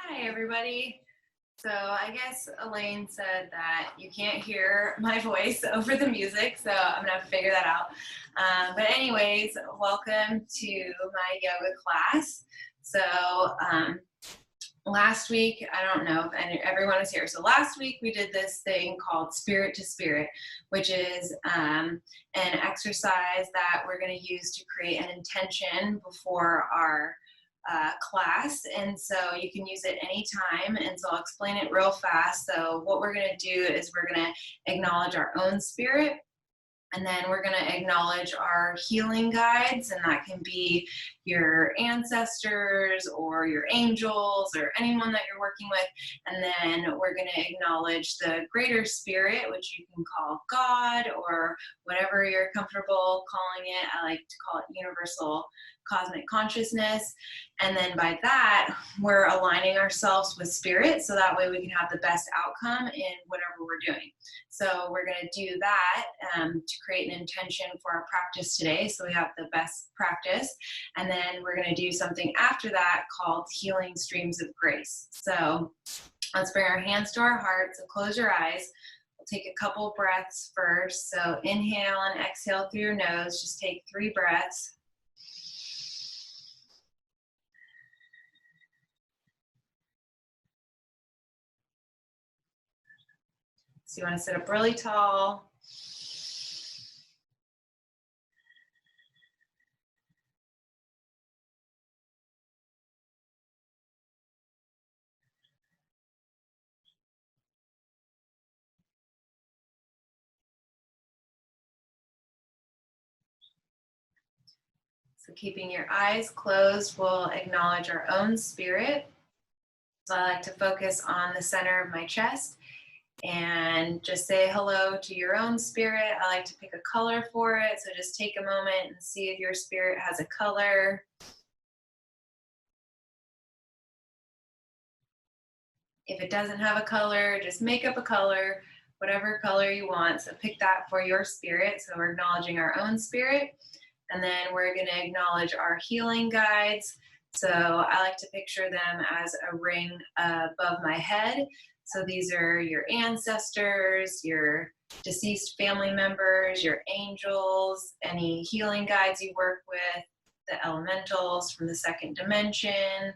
Hi, everybody. So I guess Elaine said that you can't hear my voice over the music, so I'm gonna have to figure that out. But anyways, welcome to my yoga class. So last week, I don't know if everyone is here. So last week we did this thing called Spirit to Spirit, which is an exercise that we're gonna use to create an intention before our class, and so you can use it anytime, and so I'll explain it real fast. So what we're going to do is we're going to acknowledge our own spirit, and then we're going to acknowledge our healing guides, and that can be your ancestors or your angels or anyone that you're working with. And then we're going to acknowledge the greater spirit, which you can call God or whatever you're comfortable calling it. I like to call it universal cosmic consciousness. And then by that, we're aligning ourselves with spirit, so that way we can have the best outcome in whatever we're doing. So we're going to do that to create an intention for our practice today, so we have the best practice. And then we're going to do something after that called healing streams of grace. So let's bring our hands to our heart. So close your eyes. We'll take a couple breaths first. So inhale and exhale through your nose. Just take 3 breaths. So you want to sit up really tall. So keeping your eyes closed, we'll acknowledge our own spirit. So I like to focus on the center of my chest and just say hello to your own spirit. I like to pick a color for it. So just take a moment and see if your spirit has a color. If it doesn't have a color, just make up a color, whatever color you want. So pick that for your spirit. So we're acknowledging our own spirit. And then we're going to acknowledge our healing guides. So I like to picture them as a ring above my head. So these are your ancestors, your deceased family members, your angels, any healing guides you work with, the elementals from the second dimension.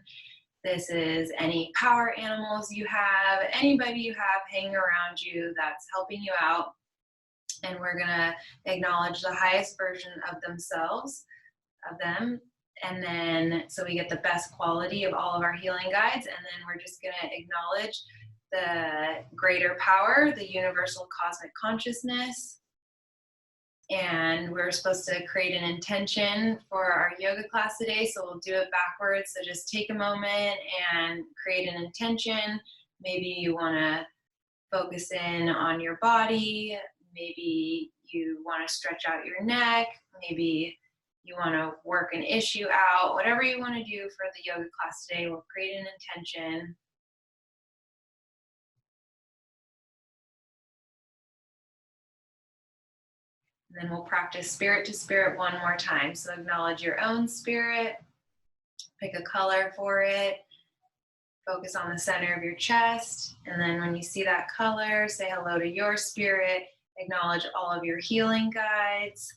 This is any power animals you have, anybody you have hanging around you that's helping you out. And we're gonna acknowledge the highest version of themselves, of them. And then, so we get the best quality of all of our healing guides. And then we're just gonna acknowledge the greater power, the universal cosmic consciousness. And we're supposed to create an intention for our yoga class today. So we'll do it backwards. So just take a moment and create an intention. Maybe you wanna focus in on your body. Maybe you want to stretch out your neck. Maybe you want to work an issue out. Whatever you want to do for the yoga class today, we'll create an intention. And then we'll practice spirit to spirit one more time. So acknowledge your own spirit. Pick a color for it. Focus on the center of your chest. And then when you see that color, say hello to your spirit. Acknowledge all of your healing guides.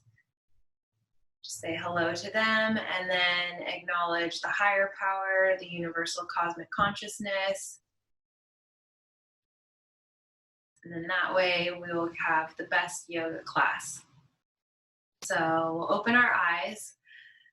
Just say hello to them, and then acknowledge the higher power, the universal cosmic consciousness. And then that way we will have the best yoga class. So we'll open our eyes.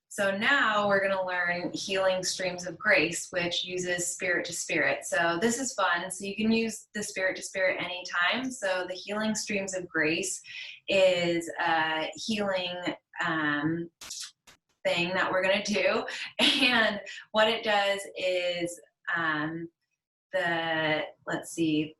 So now we're going to learn healing streams of grace, which uses spirit to spirit. So this is fun. So you can use the spirit to spirit anytime. So the healing streams of grace is a healing thing that we're going to do. And what it does is let's see,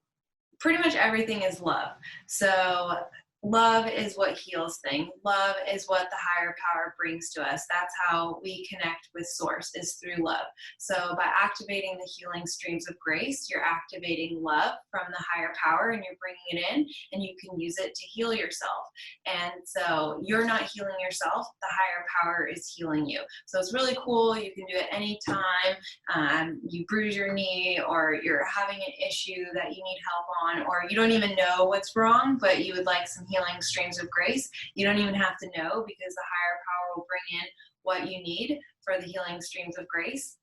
pretty much everything is love. So love is what heals things. Love is what the higher power brings to us. That's how we connect with source, is through love. So by activating the healing streams of grace, you're activating love from the higher power, and you're bringing it in, and you can use it to heal yourself. And so you're not healing yourself, the higher power is healing you. So it's really cool. You can do it anytime you bruise your knee, or you're having an issue that you need help on, or you don't even know what's wrong, but you would like some healing streams of grace. You don't even have to know, because the higher power will bring in what you need for the healing streams of grace.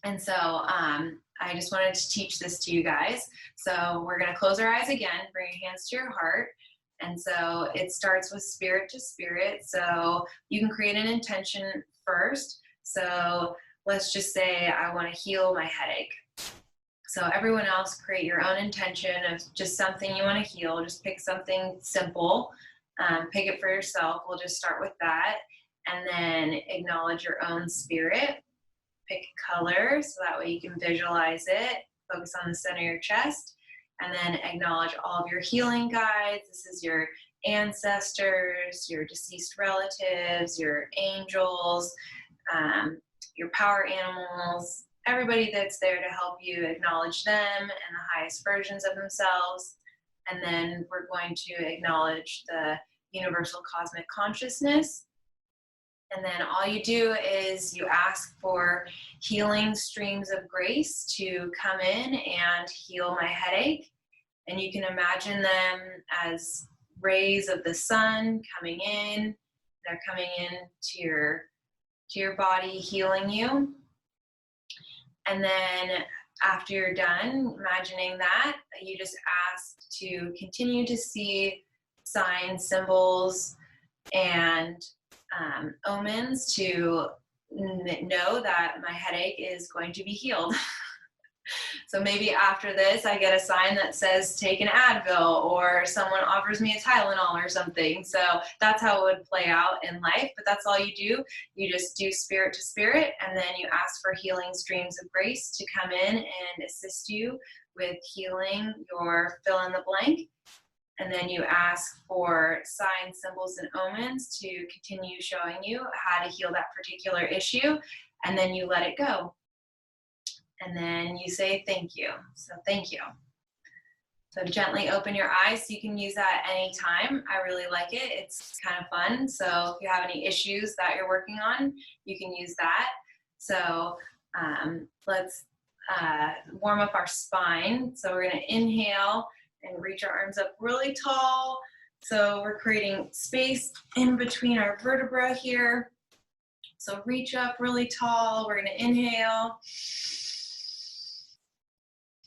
And so I just wanted to teach this to you guys. So we're going to close our eyes again, bring your hands to your heart. And so it starts with spirit to spirit. So you can create an intention first. So let's just say I want to heal my headache. So everyone else, create your own intention of just something you want to heal. Just pick something simple. Pick it for yourself. We'll just start with that. And then acknowledge your own spirit. Pick a color so that way you can visualize it. Focus on the center of your chest. And then acknowledge all of your healing guides. This is your ancestors, your deceased relatives, your angels, your power animals, everybody that's there to help you. Acknowledge them and the highest versions of themselves. And then we're going to acknowledge the universal cosmic consciousness. And then all you do is you ask for healing streams of grace to come in and heal my headache. And you can imagine them as rays of the sun coming in. They're coming in to your body, healing you. And then after you're done imagining that, you just ask to continue to see signs, symbols, and omens to know that my headache is going to be healed. So maybe after this, I get a sign that says take an Advil, or someone offers me a Tylenol or something. So that's how it would play out in life. But that's all you do. You just do spirit to spirit, and then you ask for healing streams of grace to come in and assist you with healing your fill in the blank. And then you ask for signs, symbols, and omens to continue showing you how to heal that particular issue. And then you let it go. And then you say thank you. So thank you. So gently open your eyes. So you can use that anytime. I really like it. It's kind of fun. So if you have any issues that you're working on, you can use that. So let's warm up our spine. So we're going to inhale and reach our arms up really tall. So we're creating space in between our vertebra here. So reach up really tall. We're going to inhale.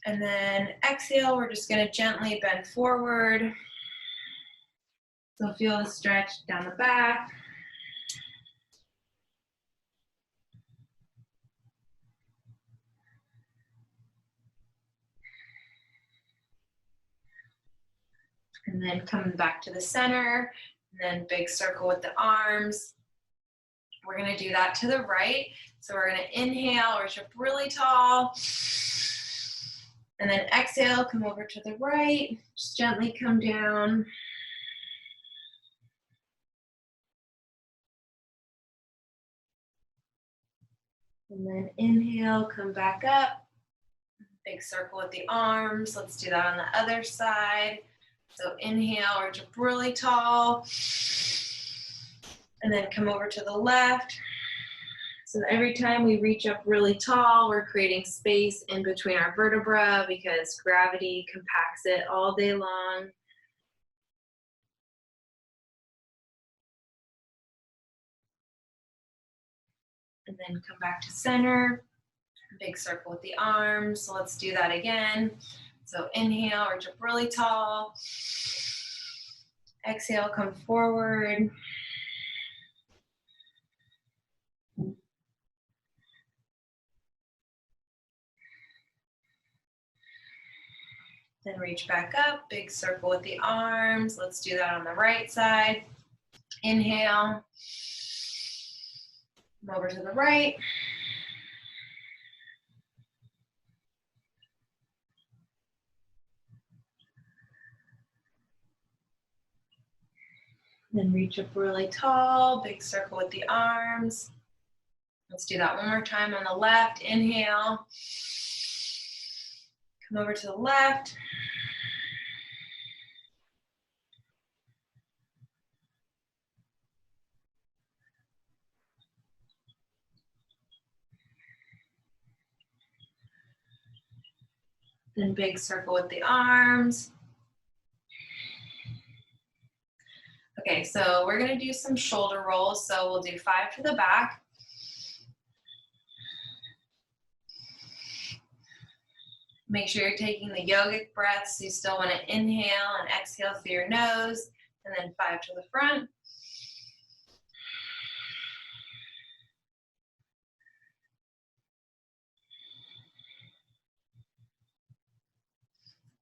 And then exhale, we're just gonna gently bend forward. So feel the stretch down the back. And then coming back to the center, and then big circle with the arms. We're gonna do that to the right. So we're gonna inhale, reach up really tall. And then exhale, come over to the right, just gently come down. And then inhale, come back up. Big circle with the arms. Let's do that on the other side. So inhale, reach up really tall. And then come over to the left. So every time we reach up really tall, we're creating space in between our vertebra because gravity compacts it all day long. And then come back to center. Big circle with the arms. So let's do that again. So inhale, reach up really tall. Exhale, come forward. Then reach back up, big circle with the arms. Let's do that on the right side. Inhale. Come over to the right. Then reach up really tall, big circle with the arms. Let's do that one more time on the left. Inhale. Come over to the left. Then big circle with the arms. Okay, so we're gonna do some shoulder rolls. So we'll do 5 to the back. Make sure you're taking the yogic breaths. You still wanna inhale and exhale through your nose, and then 5 to the front.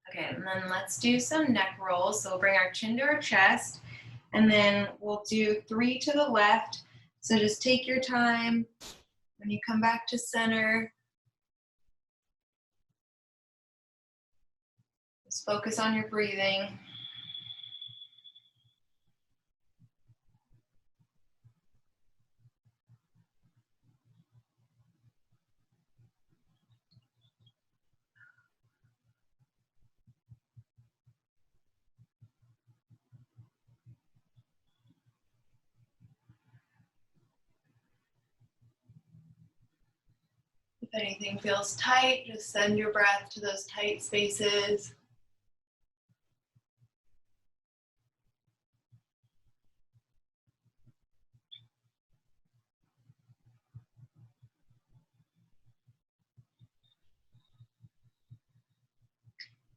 Okay, and then let's do some neck rolls. So we'll bring our chin to our chest, and then we'll do 3 to the left. So just take your time. When you come back to center, just focus on your breathing. If anything feels tight, just send your breath to those tight spaces.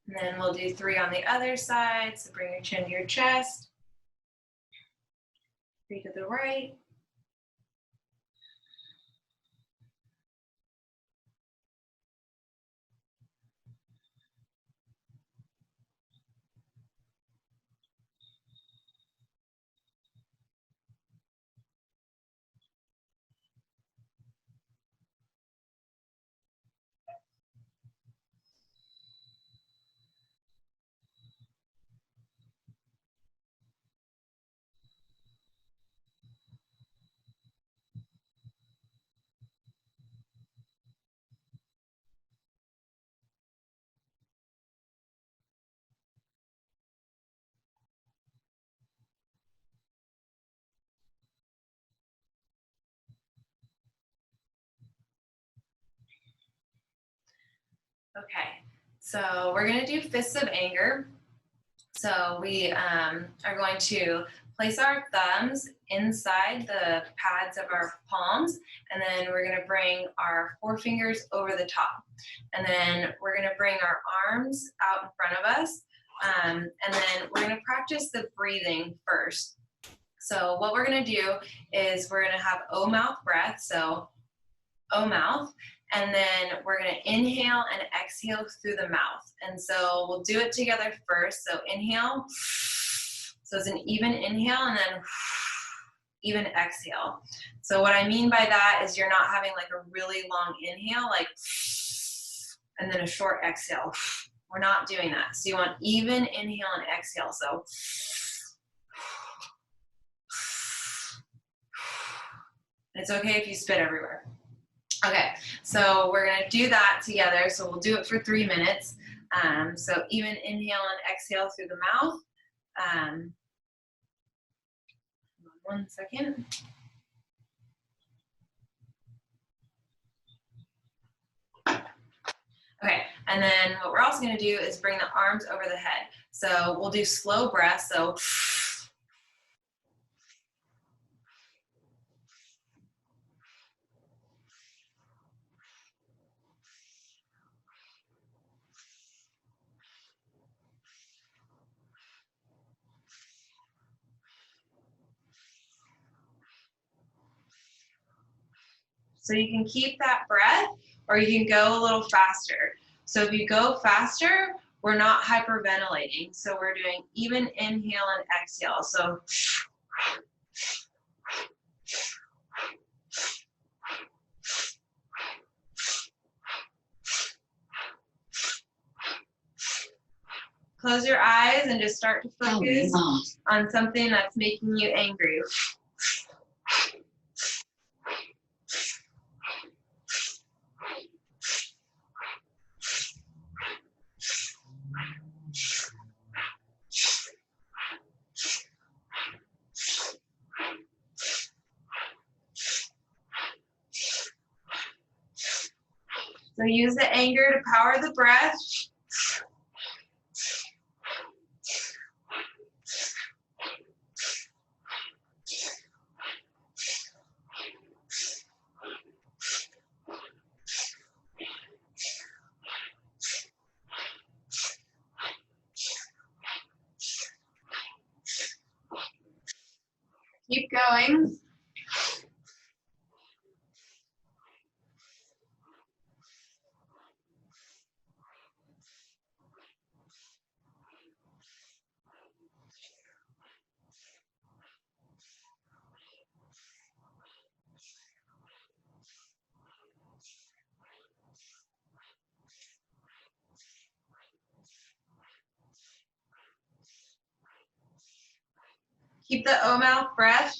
And then we'll do 3 on the other side. So bring your chin to your chest. 3 to the right. Okay, so we're gonna do fists of anger. So we are going to place our thumbs inside the pads of our palms, and then we're gonna bring our forefingers over the top. And then we're gonna bring our arms out in front of us, and then we're gonna practice the breathing first. So what we're gonna do is we're gonna have O mouth breath, so O mouth, and then we're gonna inhale and exhale through the mouth. And so we'll do it together first. So inhale, so it's an even inhale, and then even exhale. So what I mean by that is you're not having like a really long inhale, like, and then a short exhale. We're not doing that. So you want even inhale and exhale. So it's okay if you spit everywhere. Okay, so we're gonna do that together. So we'll do it for 3 minutes. So even inhale and exhale through the mouth. 1 second. Okay, and then what we're also gonna do is bring the arms over the head. So we'll do slow breaths. So you can keep that breath, or you can go a little faster. So if you go faster, we're not hyperventilating. So we're doing even inhale and exhale. So close your eyes and just start to focus on something that's making you angry. So use the anger to power the breath. Keep going. Keep the O mouth breath.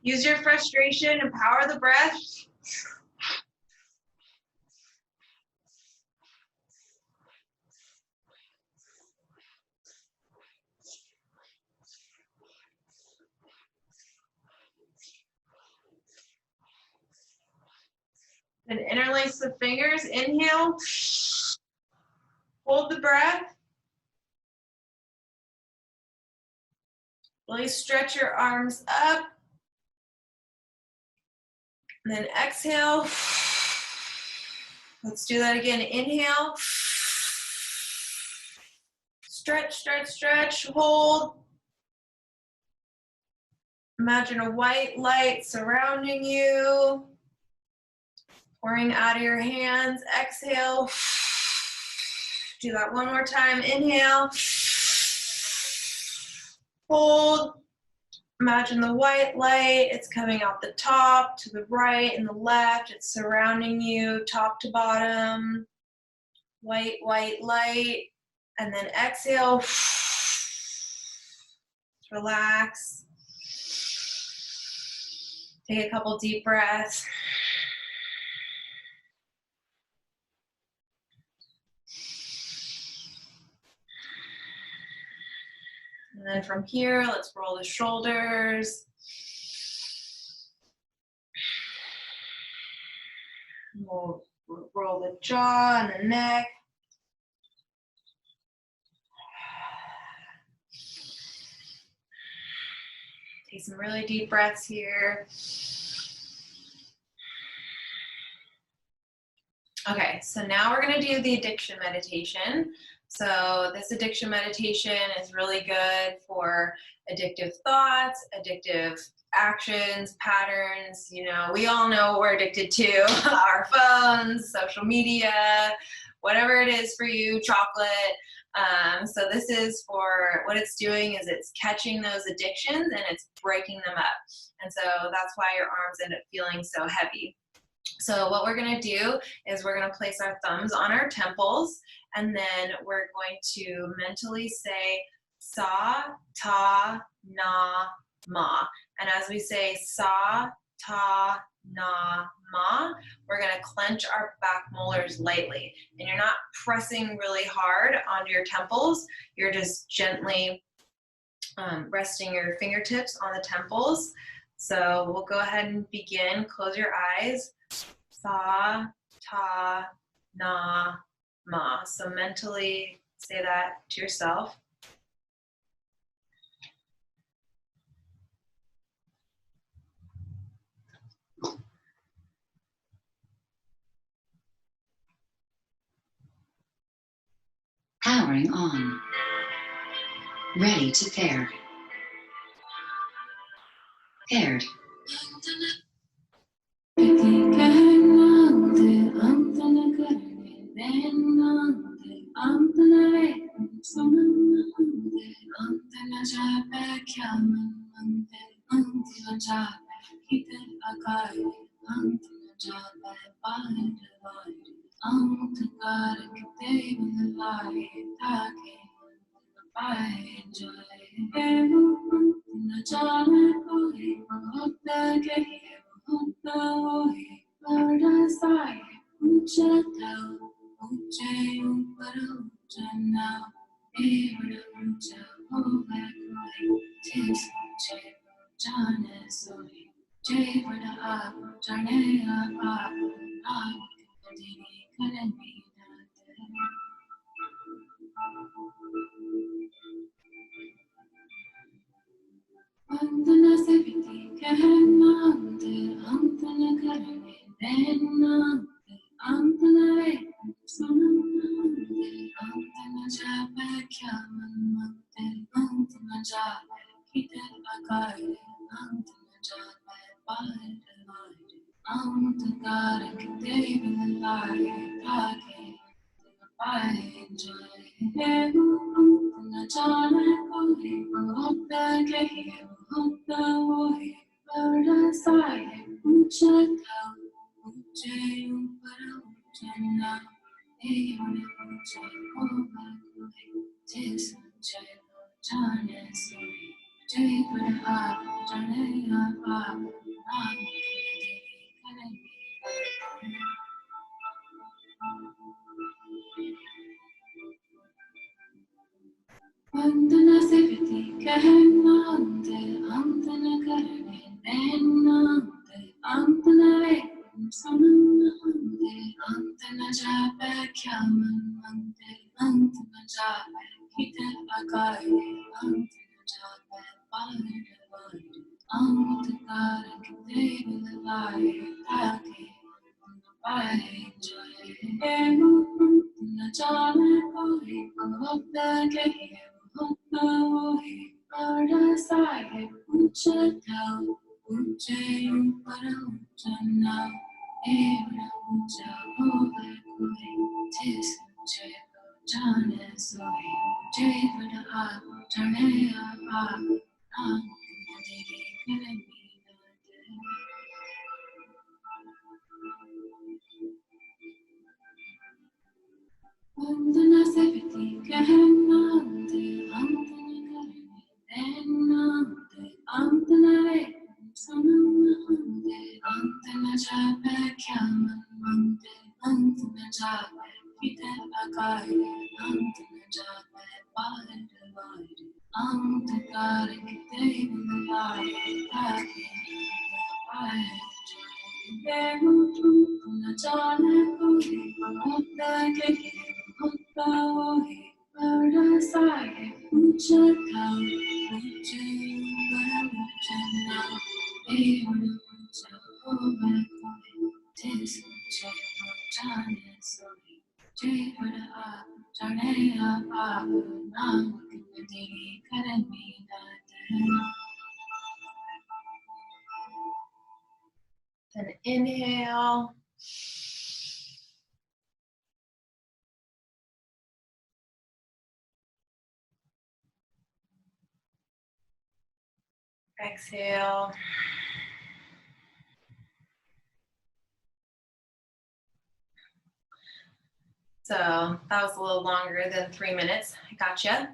Use your frustration and power the breath. And interlace the fingers. Inhale. Hold the breath. Really stretch your arms up. And then exhale. Let's do that again. Inhale. Stretch, stretch, stretch. Hold. Imagine a white light surrounding you. Pouring out of your hands. Exhale. Do that one more time. Inhale. Hold. Imagine the white light. It's coming out the top, to the right and the left. It's surrounding you, top to bottom. White, white light. And then exhale. Relax. Take a couple deep breaths. And then from here, let's roll the shoulders. We'll roll the jaw and the neck. Take some really deep breaths here. Okay, so now we're going to do the addiction meditation. So this addiction meditation is really good for addictive thoughts, addictive actions, patterns. You know, we all know what we're addicted to, our phones, social media, whatever it is for you, chocolate. So this is for, what it's doing is it's catching those addictions and it's breaking them up. And so that's why your arms end up feeling so heavy. So what we're going to do is we're going to place our thumbs on our temples, and then we're going to mentally say sa, ta, na, ma. And as we say sa, ta, na, ma, we're going to clench our back molars lightly. And you're not pressing really hard onto your temples. You're just gently resting your fingertips on the temples. So we'll go ahead and begin. Close your eyes. Sa, ta, na, ma. So mentally say that to yourself. Powering on. Ready to pair. Paired. Then inhale. Exhale. So that was a little longer than 3 minutes. I gotcha.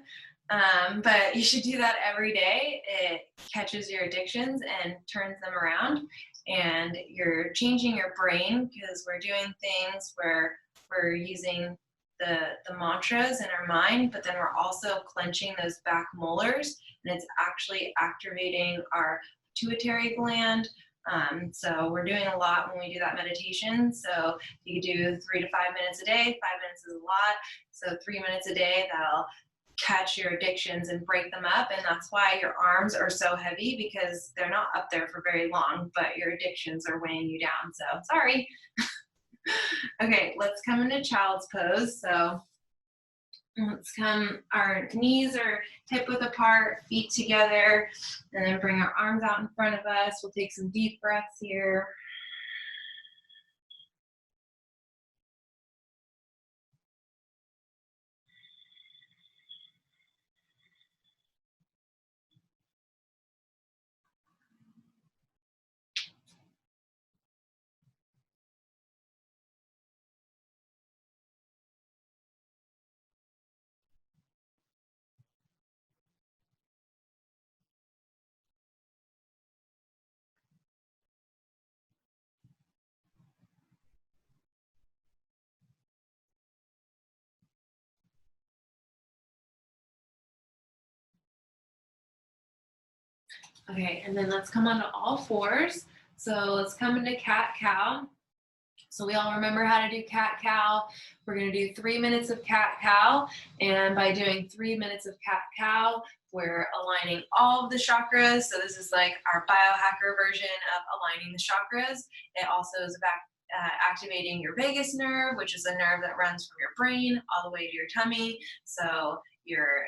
But you should do that every day. It catches your addictions and turns them around. And you're changing your brain because we're doing things where we're using the mantras in our mind, but then we're also clenching those back molars, and it's actually activating our pituitary gland. So we're doing a lot when we do that meditation. So you do 3 to 5 minutes a day. 5 minutes is a lot. So 3 minutes a day, that'll catch your addictions and break them up. And that's why your arms are so heavy, because they're not up there for very long, but your addictions are weighing you down. So sorry. Okay, let's come into child's pose. So And let's come, our knees are hip width apart, feet together, and then bring our arms out in front of us. We'll take some deep breaths here. Okay, and then let's come onto all fours. So let's come into cat-cow. So we all remember how to do cat-cow. We're going to do 3 minutes of cat-cow. And by doing 3 minutes of cat-cow, we're aligning all of the chakras. So this is like our biohacker version of aligning the chakras. It also is about activating your vagus nerve, which is a nerve that runs from your brain all the way to your tummy. So you're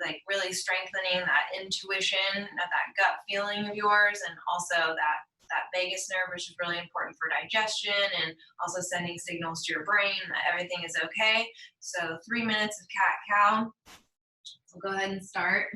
like really strengthening that intuition, that gut feeling of yours, and also that vagus nerve, which is really important for digestion and also sending signals to your brain that everything is okay. So 3 minutes of cat-cow. So go ahead and start.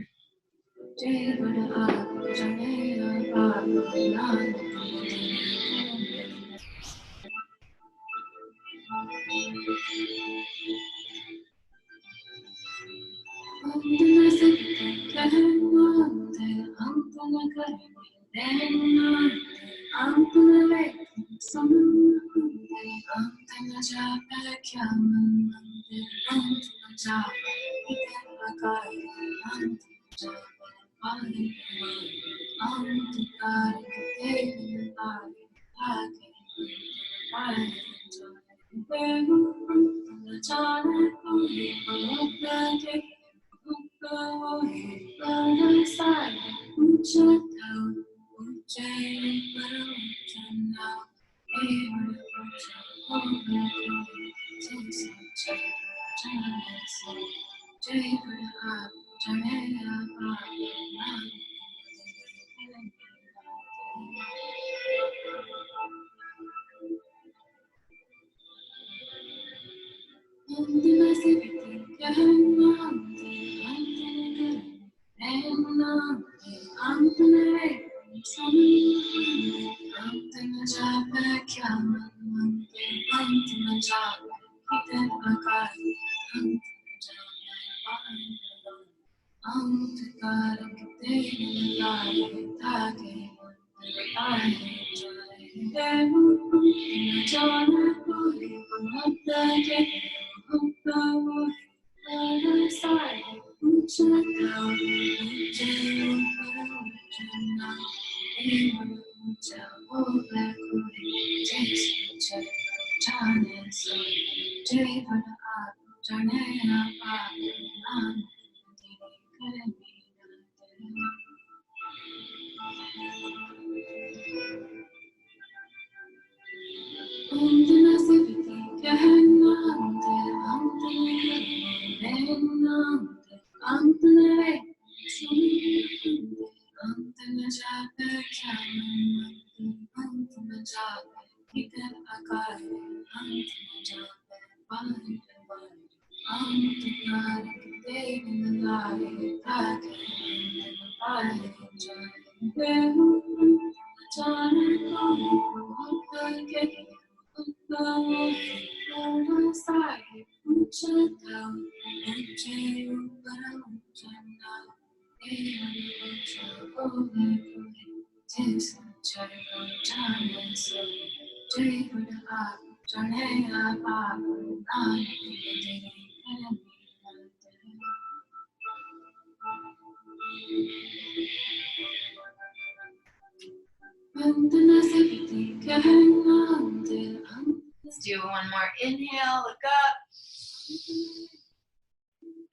Let's do one more inhale, look up.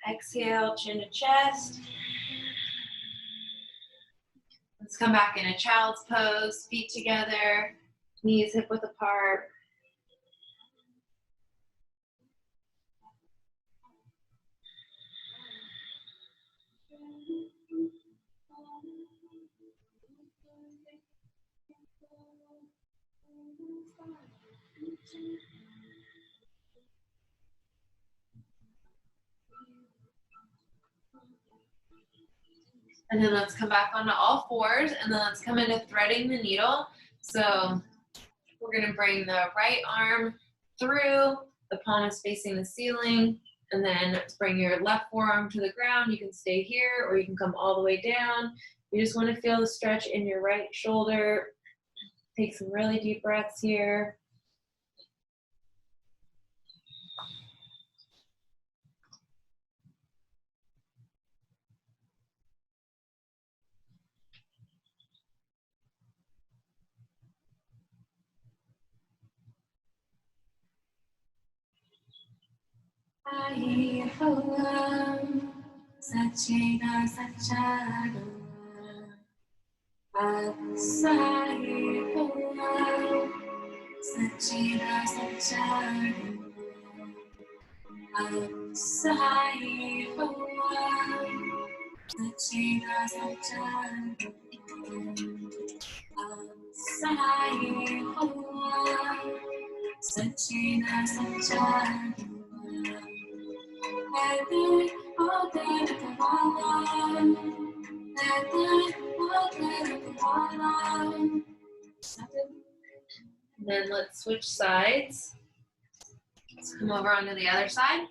Exhale, chin to chest. Let's come back in a child's pose, feet together, knees hip width apart. And then let's come back onto all fours, and then let's come into threading the needle. So we're gonna bring the right arm through, the palm is facing the ceiling, and then bring your left forearm to the ground. You can stay here, or you can come all the way down. You just wanna feel the stretch in your right shoulder. Take some really deep breaths here. Sachina Sachado Asai Hoa Sachina Sachado Asai Hoa Sachina Sachado Asai Hoa Sachina Sachado And then let's switch sides. Let's come over onto the other side.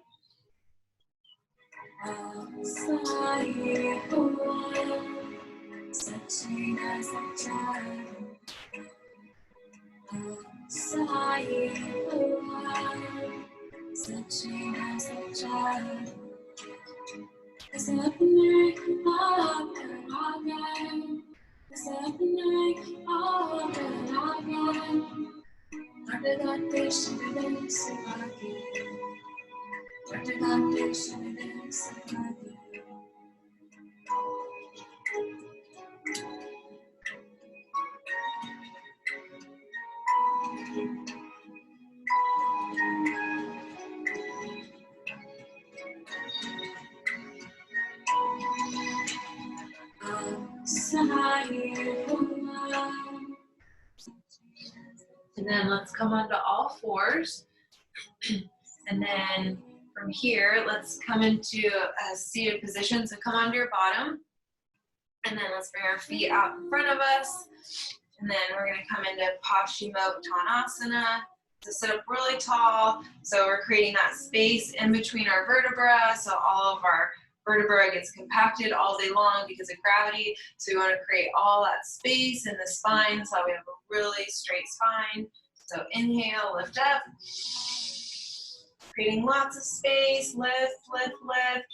And then let's come onto all fours. And then from here, let's come into a seated position. So come onto your bottom. And then let's bring our feet out in front of us. And then we're going to come into Paschimottanasana to sit up really tall. So we're creating that space in between our vertebra. So all of our vertebra gets compacted all day long because of gravity. So we want to create all that space in the spine so we have a really straight spine. So inhale, lift up. Creating lots of space, lift, lift, lift.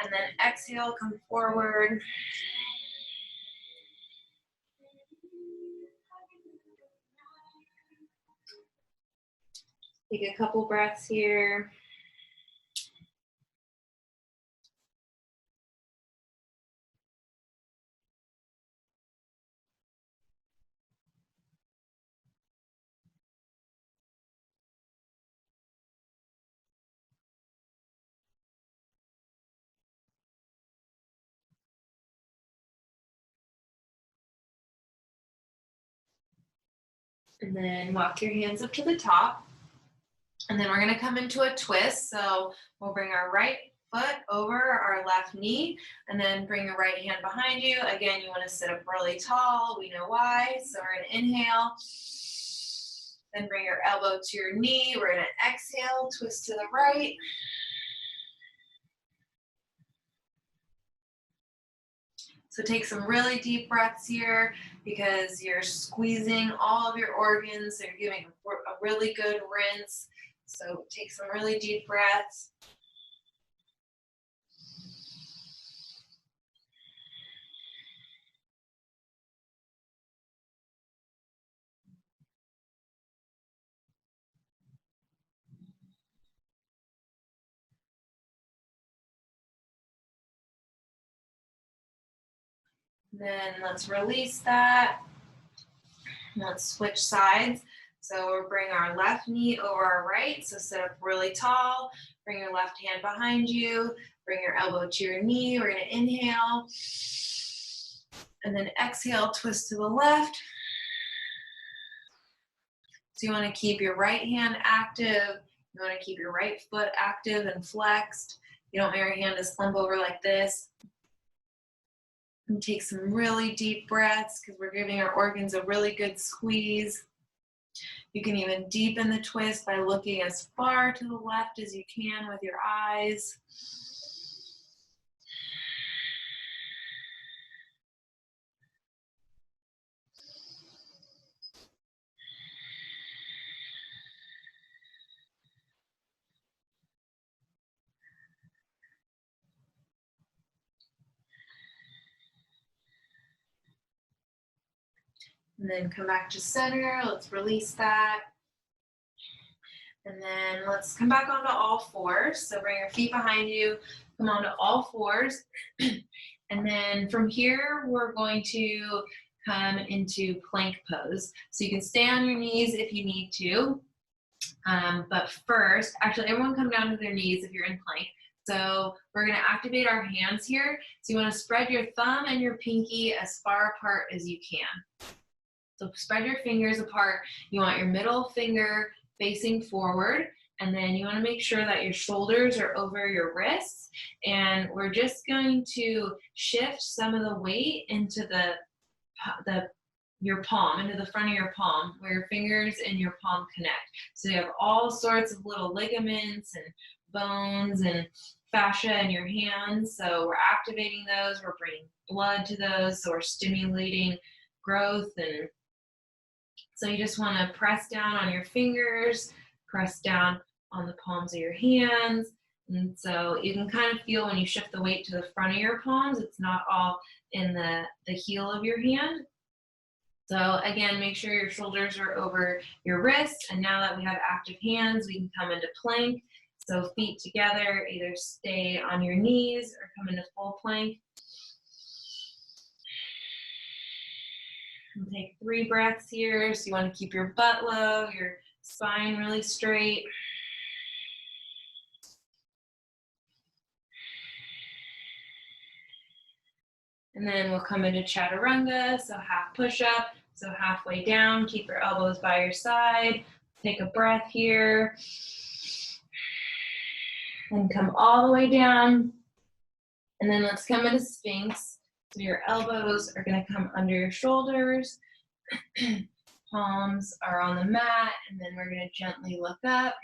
And then exhale, come forward. Take a couple breaths here. And then walk your hands up to the top. And then we're going to come into a twist. So we'll bring our right foot over our left knee and then bring your right hand behind you. Again, you want to sit up really tall. We know why. So we're going to inhale. Then bring your elbow to your knee. We're going to exhale, twist to the right. So take some really deep breaths here because you're squeezing all of your organs. So you're giving a really good rinse. So take some really deep breaths. Then let's release that. Let's switch sides. So we'll bring our left knee over our right. So sit up really tall. Bring your left hand behind you. Bring your elbow to your knee. We're going to inhale. And then exhale, twist to the left. So you want to keep your right hand active. You want to keep your right foot active and flexed. You don't want your hand to slump over like this. And take some really deep breaths because we're giving our organs a really good squeeze. You can even deepen the twist by looking as far to the left as you can with your eyes. And then come back to center. Let's release that. And then let's come back onto all fours. So bring your feet behind you, come onto all fours. And then from here, we're going to come into plank pose. So you can stay on your knees if you need to. But first, actually everyone come down to their knees if you're in plank. So we're gonna activate our hands here. So you wanna spread your thumb and your pinky as far apart as you can. So spread your fingers apart. You want your middle finger facing forward, and then you want to make sure that your shoulders are over your wrists, and we're just going to shift some of the weight into your palm, into the front of your palm, where your fingers and your palm connect. So you have all sorts of little ligaments and bones and fascia in your hands. So we're activating those, we're bringing blood to those, so we're stimulating growth. And so you just want to press down on your fingers, press down on the palms of your hands. And so you can kind of feel when you shift the weight to the front of your palms, it's not all in the heel of your hand. So again, make sure your shoulders are over your wrists. And now that we have active hands, we can come into plank. So feet together, either stay on your knees or come into full plank. And take 3 breaths here. So you want to keep your butt low, your spine really straight. And then we'll come into Chaturanga, so half push-up, so halfway down. Keep your elbows by your side. Take a breath here. And come all the way down. And then let's come into Sphinx. So your elbows are going to come under your shoulders. Palms are on the mat, and then we're going to gently look up.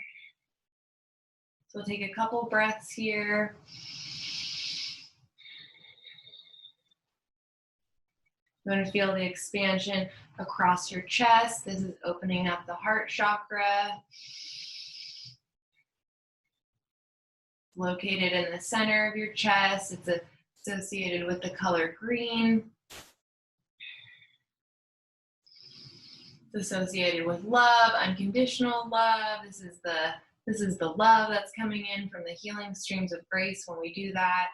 So we'll take a couple breaths here. You're going to feel the expansion across your chest. This is opening up the heart chakra. Located in the center of your chest. It's associated with the color green. It's associated with love, unconditional love. This is the love that's coming in from the healing streams of grace when we do that.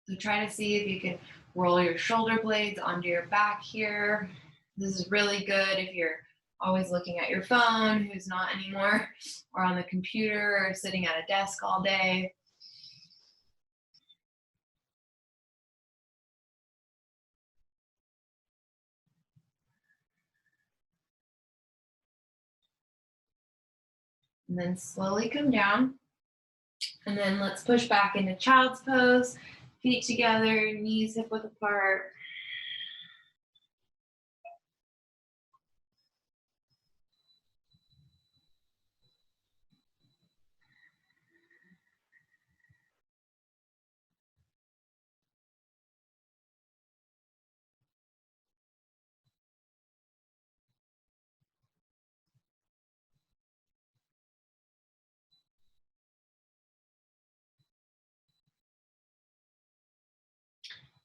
So try to see if you can roll your shoulder blades onto your back here. This is really good if you're always looking at your phone, who's not anymore, or on the computer, or sitting at a desk all day. And then slowly come down. And then let's push back into child's pose. Feet together, knees hip width apart.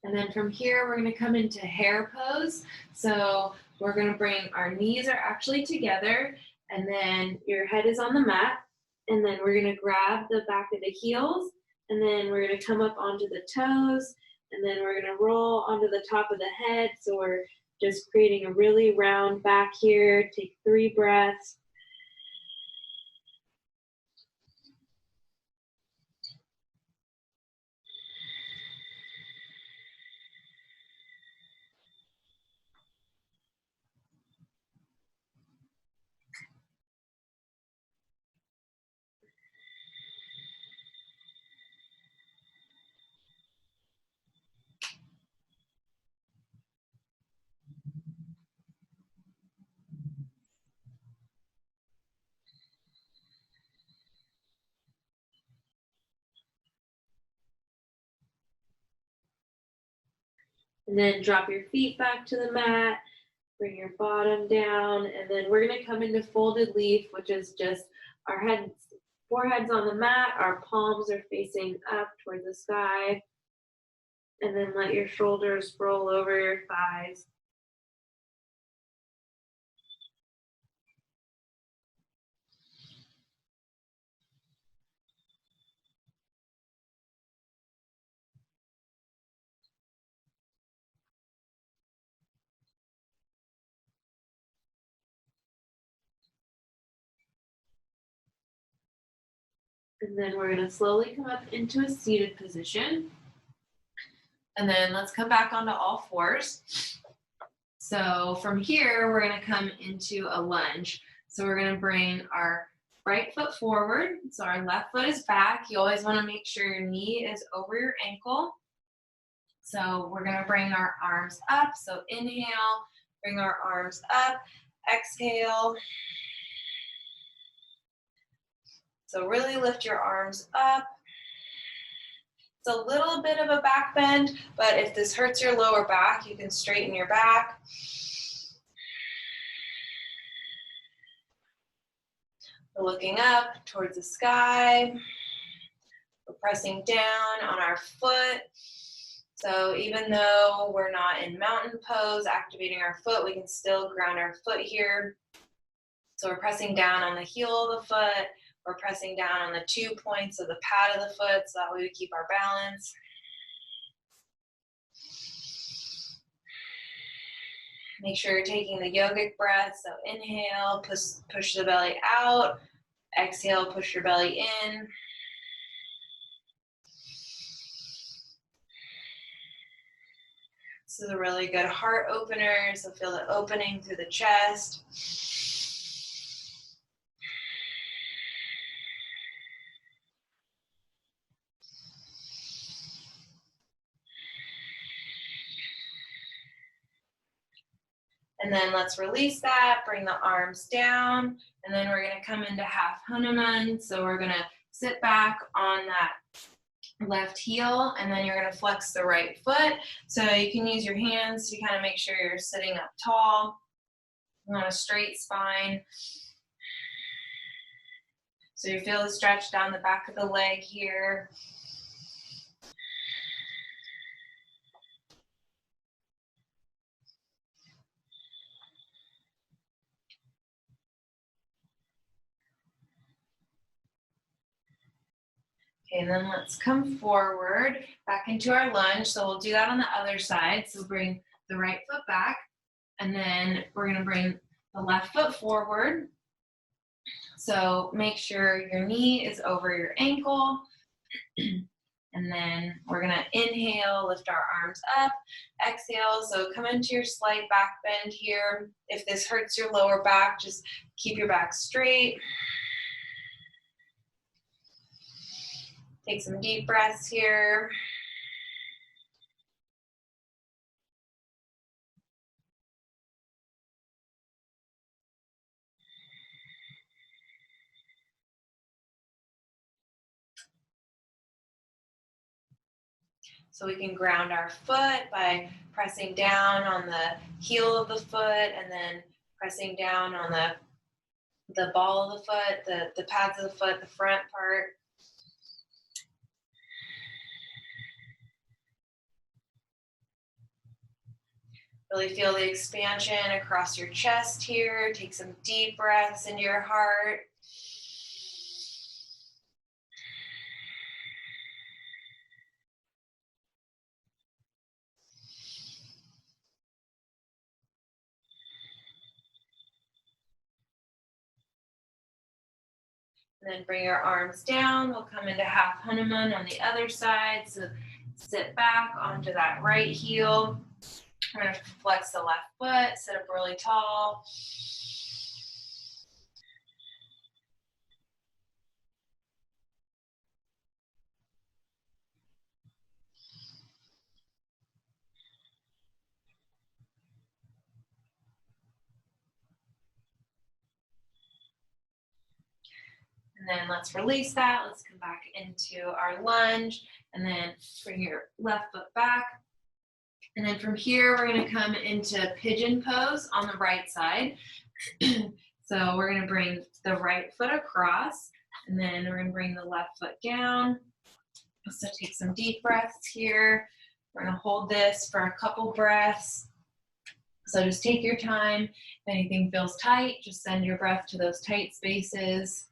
And then from here, we're going to come into hare pose. So we're going to bring our knees are actually together, and then your head is on the mat. And then we're going to grab the back of the heels, and then we're going to come up onto the toes, and then we're going to roll onto the top of the head. So we're just creating a really round back here. Take 3 breaths. And then drop your feet back to the mat, bring your bottom down, and then we're gonna come into folded leaf, which is just our heads, foreheads on the mat, our palms are facing up towards the sky, and then let your shoulders roll over your thighs. And then we're gonna slowly come up into a seated position. And then let's come back onto all fours. So from here, we're gonna come into a lunge. So we're gonna bring our right foot forward. So our left foot is back. You always wanna make sure your knee is over your ankle. So we're gonna bring our arms up. So inhale, bring our arms up, exhale. So really lift your arms up. It's a little bit of a back bend, but if this hurts your lower back, you can straighten your back. We're looking up towards the sky. We're pressing down on our foot. So even though we're not in mountain pose, activating our foot, we can still ground our foot here. So we're pressing down on the heel of the foot. We're pressing down on the 2 points of the pad of the foot, so that way we keep our balance. Make sure you're taking the yogic breath. So inhale, push the belly out. Exhale, push your belly in. This is a really good heart opener, so feel the opening through the chest. And then let's release that, bring the arms down, and then we're gonna come into half Honeymoon. So we're gonna sit back on that left heel, and then you're gonna flex the right foot. So you can use your hands to kind of make sure you're sitting up tall. You want a straight spine. So you feel the stretch down the back of the leg here. Okay, and then let's come forward back into our lunge. So we'll do that on the other side. So bring the right foot back, and then we're gonna bring the left foot forward. So make sure your knee is over your ankle. And then we're gonna inhale, lift our arms up, exhale. So come into your slight back bend here. If this hurts your lower back, just keep your back straight. Take some deep breaths here. So we can ground our foot by pressing down on the heel of the foot and then pressing down on the ball of the foot, the pads of the foot, the front part. Really feel the expansion across your chest here. Take some deep breaths into your heart. And then bring your arms down. We'll come into half Honeymoon on the other side. So sit back onto that right heel. We're going to flex the left foot, sit up really tall. And then let's release that. Let's come back into our lunge and then bring your left foot back. And then from here, we're going to come into Pigeon Pose on the right side. So we're going to bring the right foot across, and then we're going to bring the left foot down. So take some deep breaths here. We're going to hold this for a couple breaths. So just take your time. If anything feels tight, just send your breath to those tight spaces.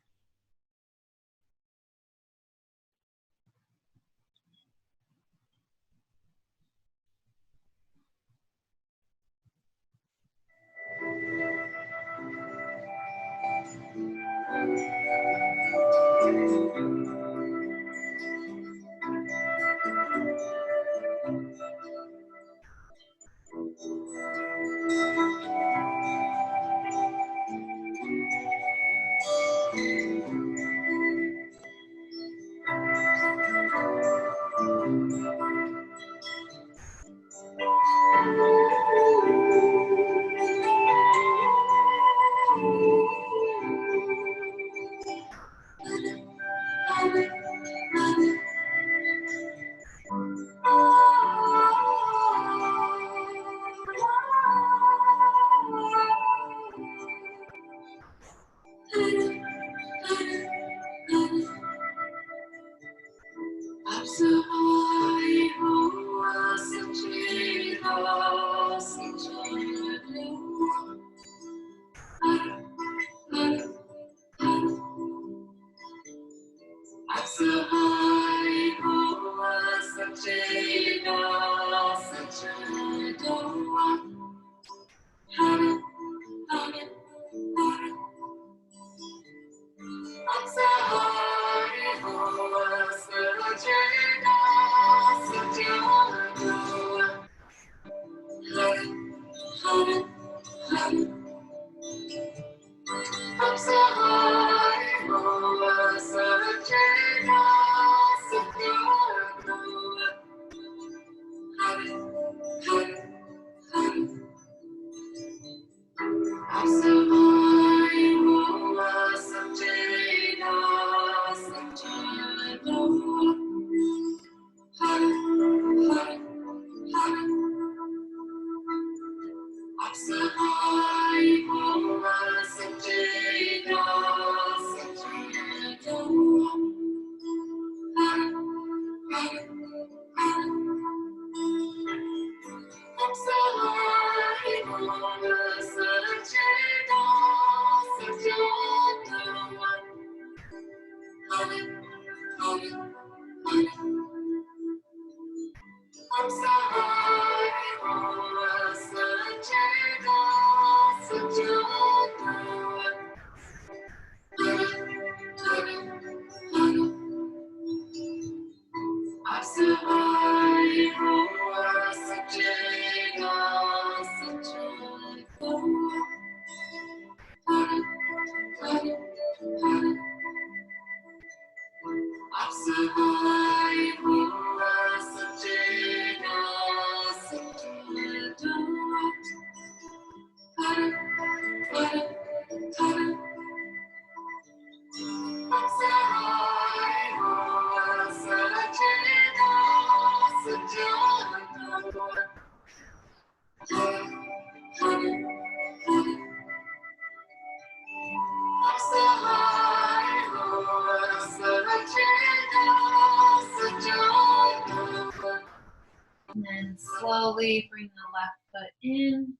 And then slowly bring the left foot in.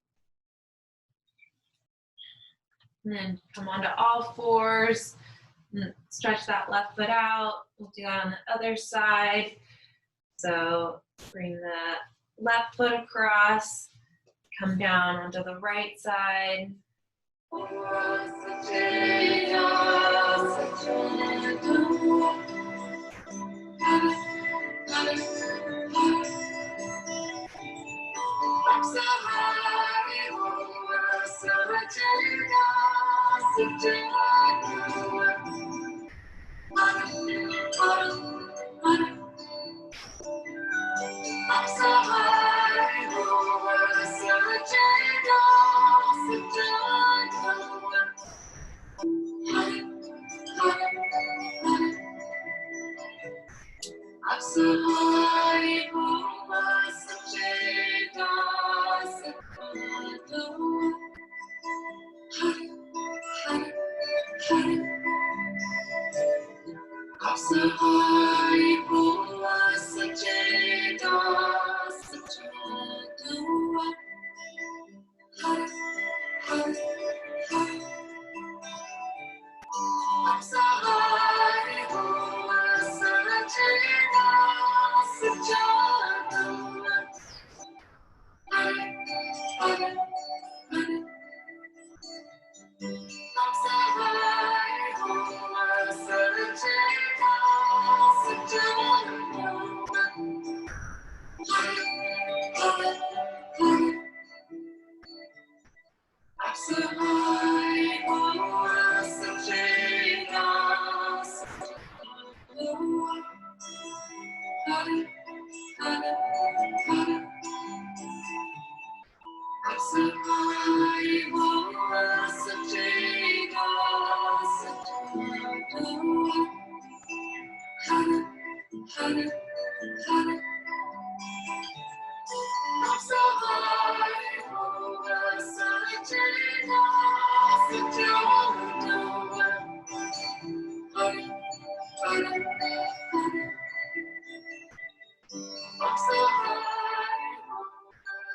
And then come onto all fours. And stretch that left foot out. We'll do that on the other side. So bring the left foot across. Come down onto the right side.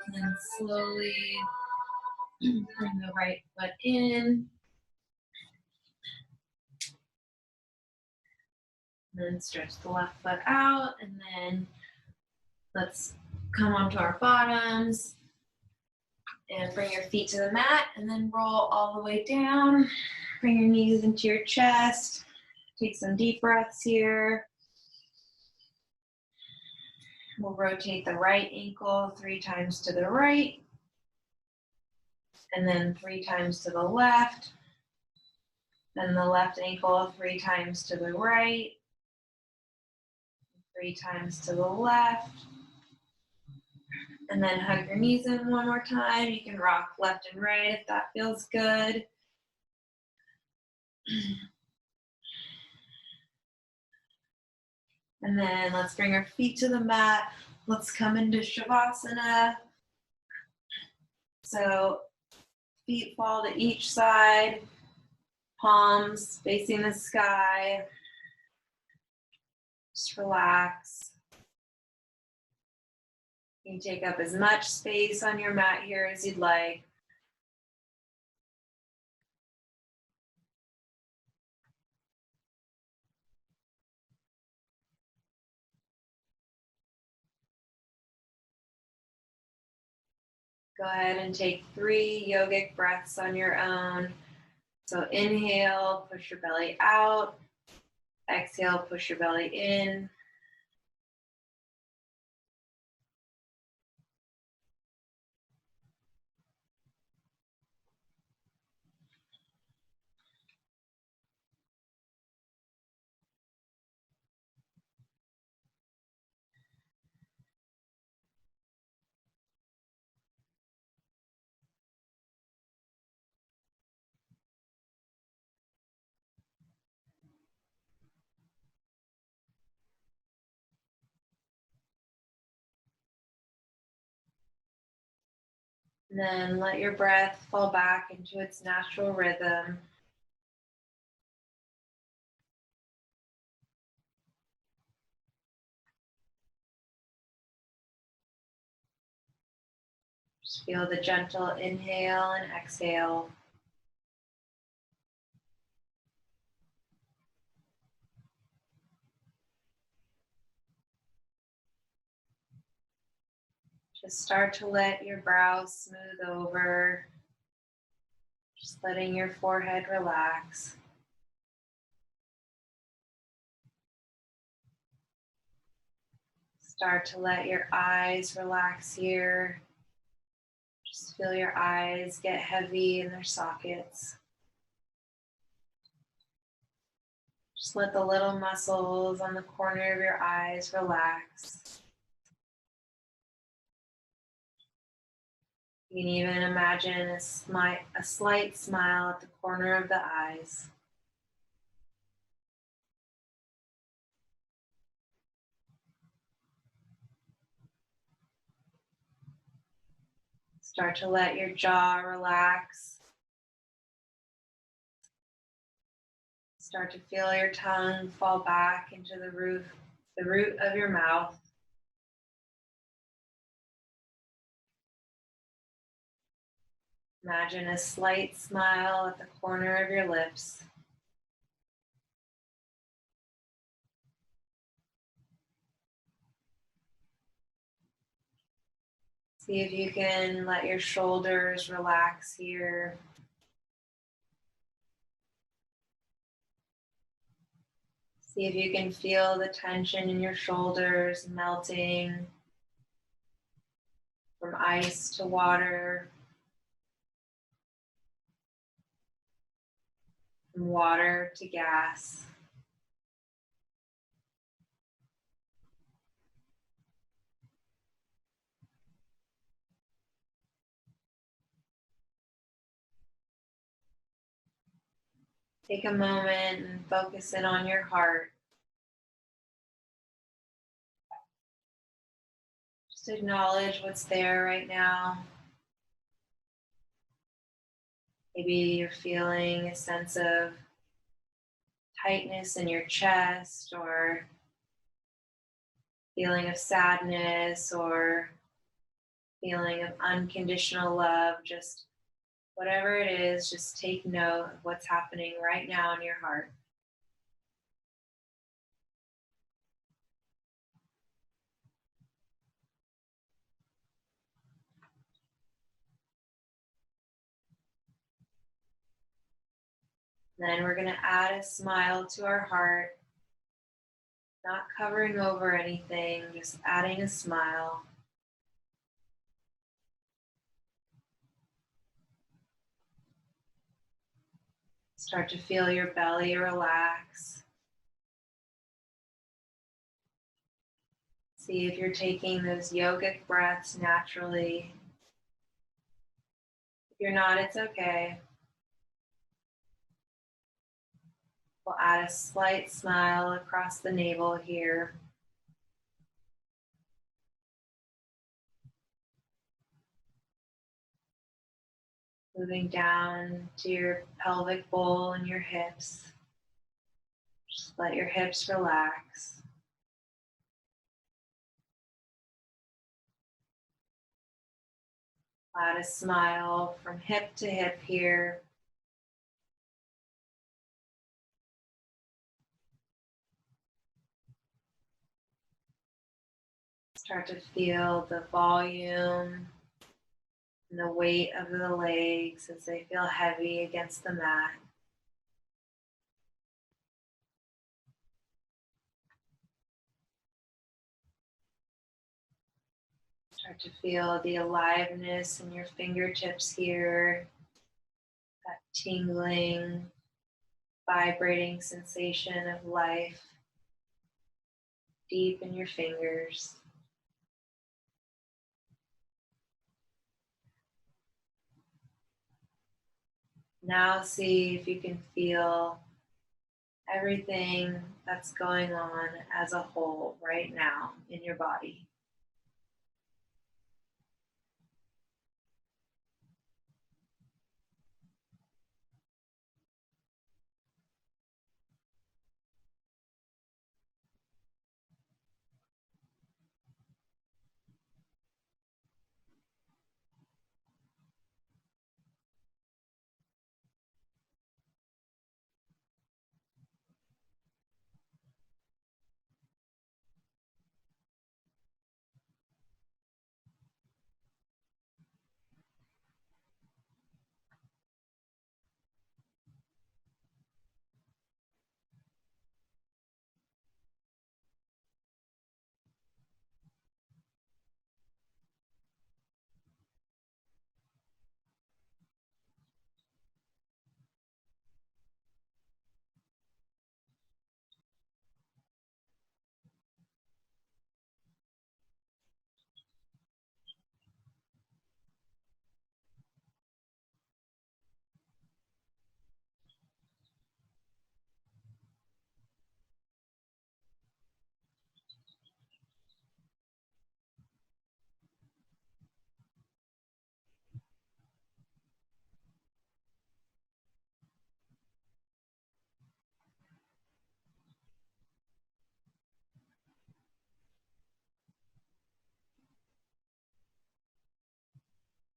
And then slowly bring the right foot in. And then stretch the left foot out, and then let's come onto our bottoms and bring your feet to the mat, and then roll all the way down. Bring your knees into your chest. Take some deep breaths here. We'll rotate the right ankle 3 times to the right, and then 3 times to the left. Then the left ankle 3 times to the right, 3 times to the left. And then hug your knees in one more time. You can rock left and right if that feels good. And then let's bring our feet to the mat. Let's come into Shavasana. So feet fall to each side, palms facing the sky. Just relax. You can take up as much space on your mat here as you'd like. Go ahead and take 3 yogic breaths on your own. So inhale, push your belly out. Exhale, push your belly in. And then let your breath fall back into its natural rhythm. Just feel the gentle inhale and exhale. Just start to let your brows smooth over. Just letting your forehead relax. Start to let your eyes relax here. Just feel your eyes get heavy in their sockets. Just let the little muscles on the corner of your eyes relax. You can even imagine a slight smile at the corner of the eyes. Start to let your jaw relax. Start to feel your tongue fall back into the root of your mouth. Imagine a slight smile at the corner of your lips. See if you can let your shoulders relax here. See if you can feel the tension in your shoulders melting from ice to water, from water to gas. Take a moment and focus in on your heart. Just acknowledge what's there right now. Maybe you're feeling a sense of tightness in your chest, or feeling of sadness, or feeling of unconditional love. Just whatever it is, just take note of what's happening right now in your heart. Then we're going to add a smile to our heart, not covering over anything, just adding a smile. Start to feel your belly relax. See if you're taking those yogic breaths naturally. If you're not, it's okay. We'll add a slight smile across the navel here. Moving down to your pelvic bowl and your hips. Just let your hips relax. Add a smile from hip to hip here. Start to feel the volume and the weight of the legs as they feel heavy against the mat. Start to feel the aliveness in your fingertips here, that tingling, vibrating sensation of life deep in your fingers. Now see if you can feel everything that's going on as a whole right now in your body.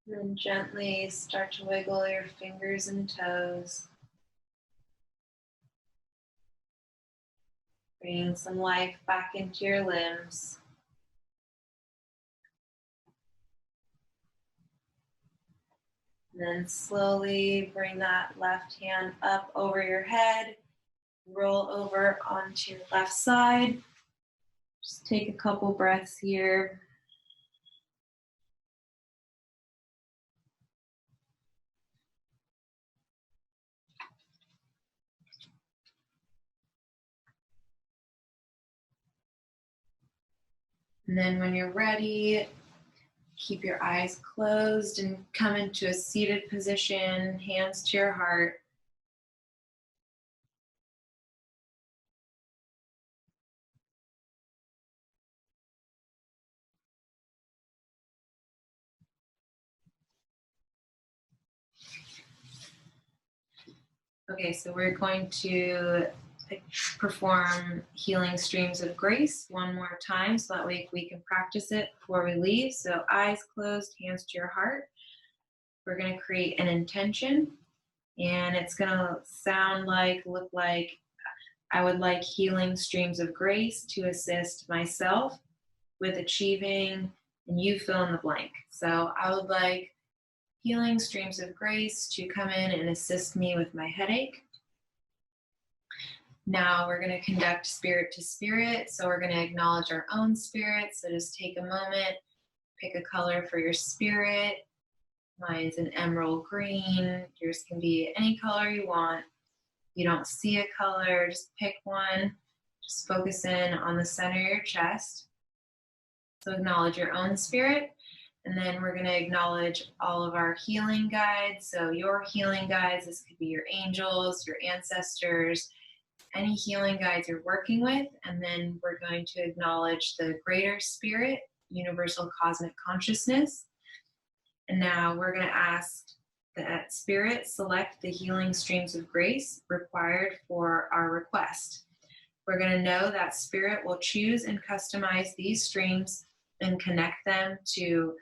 And then gently start to wiggle your fingers and toes, bringing some life back into your limbs. And then slowly bring that left hand up over your head. Roll over onto your left side. Just take a couple breaths here. And then when you're ready, keep your eyes closed and come into a seated position, hands to your heart. Okay, so we're going to perform healing streams of grace one more time so that way we can practice it before we leave. So eyes closed, hands to your heart. We're going to create an intention, and it's going to look like I would like healing streams of grace to assist myself with achieving, and you fill in the blank. So I would like healing streams of grace to come in and assist me with my headache. Now we're going to conduct spirit to spirit. So we're going to acknowledge our own spirit. So just take a moment, pick a color for your spirit. Mine's an emerald green. Yours can be any color you want. If you don't see a color, just pick one. Just focus in on the center of your chest. So acknowledge your own spirit. And then we're going to acknowledge all of our healing guides. So your healing guides, this could be your angels, your ancestors, any healing guides you're working with. And then we're going to acknowledge the greater spirit, universal cosmic consciousness. And now we're going to ask that spirit select the healing streams of grace required for our request. We're going to know that spirit will choose and customize these streams and connect them to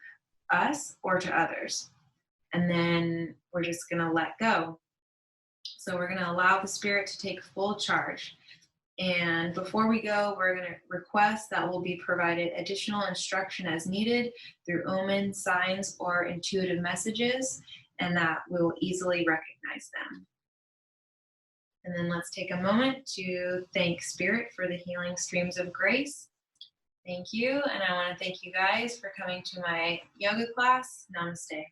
us or to others. And then we're just going to let go. So we're going to allow the spirit to take full charge. And before we go, we're going to request that will be provided additional instruction as needed through omen, signs, or intuitive messages, and that we will easily recognize them. And then let's take a moment to thank Spirit for the healing streams of grace. Thank you, and I want to thank you guys for coming to my yoga class. Namaste.